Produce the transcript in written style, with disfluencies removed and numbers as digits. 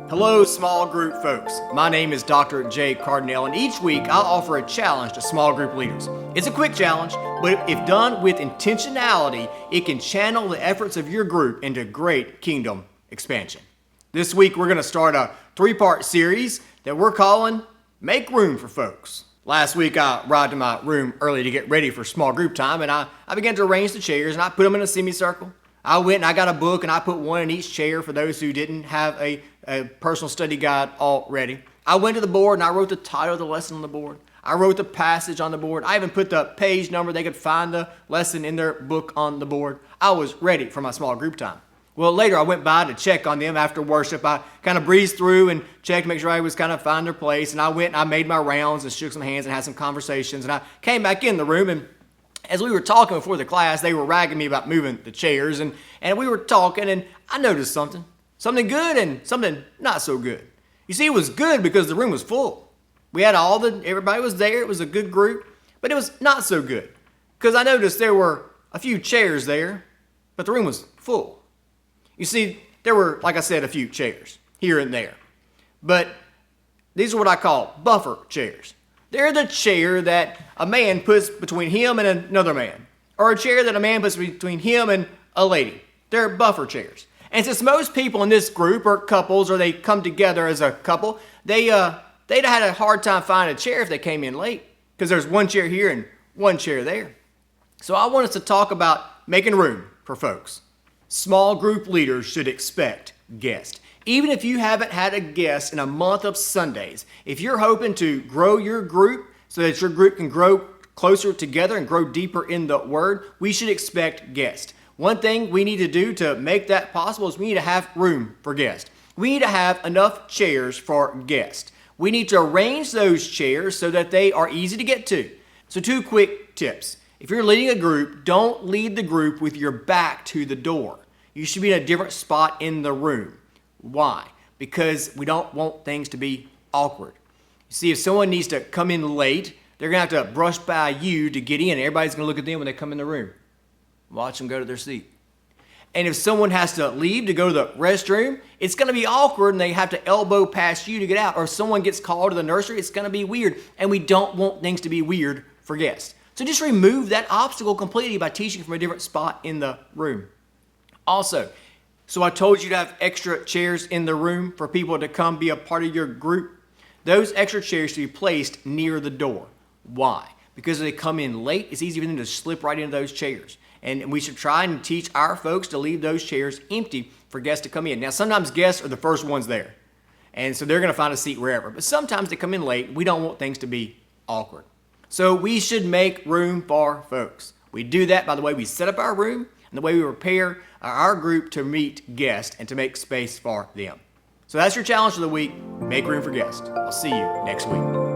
Hello, small group folks. My name is Dr. J Cardinell, and each week I'll offer a challenge to small group leaders. It's a quick challenge, but if done with intentionality, it can channel the efforts of your group into great kingdom expansion. This week we're going to start a three-part series that we're calling Make Room for Folks. Last week I arrived in my room early to get ready for small group time, and I began to arrange the chairs, and I put them in a semicircle. I went and I got a book and I put one in each chair for those who didn't have a personal study guide already. I went to the board and I wrote the title of the lesson on the board. I wrote the passage on the board. I even put the page number. They could find the lesson in their book on the board. I was ready for my small group time. Well, later I went by to check on them after worship. I kind of breezed through and checked to make sure I was kind of find their place. And I went and I made my rounds and shook some hands and had some conversations. And I came back in the room, and as we were talking before the class, they were ragging me about moving the chairs, and we were talking, and I noticed something good and something not so good. You see, it was good because the room was full. We had everybody was there. It was a good group, but it was not so good because I noticed there were a few chairs there, but the room was full. You see, there were, like I said, a few chairs here and there, but these are what I call buffer chairs. They're the chair that a man puts between him and another man, or a chair that a man puts between him and a lady. They're buffer chairs. And since most people in this group are couples, or they come together as a couple, they'd had a hard time finding a chair if they came in late, because there's one chair here and one chair there. So I want us to talk about making room for folks. Small group leaders should expect guests. Even if you haven't had a guest in a month of Sundays, if you're hoping to grow your group so that your group can grow closer together and grow deeper in the Word, we should expect guests. One thing we need to do to make that possible is we need to have room for guests. We need to have enough chairs for guests. We need to arrange those chairs so that they are easy to get to. So 2 quick tips. If you're leading a group, don't lead the group with your back to the door. You should be in a different spot in the room. Why? Because we don't want things to be awkward. You see, if someone needs to come in late, they're going to have to brush by you to get in. Everybody's going to look at them when they come in the room. Watch them go to their seat. And if someone has to leave to go to the restroom, it's going to be awkward and they have to elbow past you to get out. Or if someone gets called to the nursery, it's going to be weird. And we don't want things to be weird for guests. So just remove that obstacle completely by teaching from a different spot in the room. Also, so I told you to have extra chairs in the room for people to come be a part of your group. Those extra chairs should be placed near the door. Why? Because if they come in late, it's easy for them to slip right into those chairs. And we should try and teach our folks to leave those chairs empty for guests to come in. Now, sometimes guests are the first ones there, and so they're going to find a seat wherever. But sometimes they come in late. We don't want things to be awkward. So we should make room for folks. We do that by the way we set up our room and the way we prepare our group to meet guests and to make space for them. So that's your challenge for the week. Make room for guests. I'll see you next week.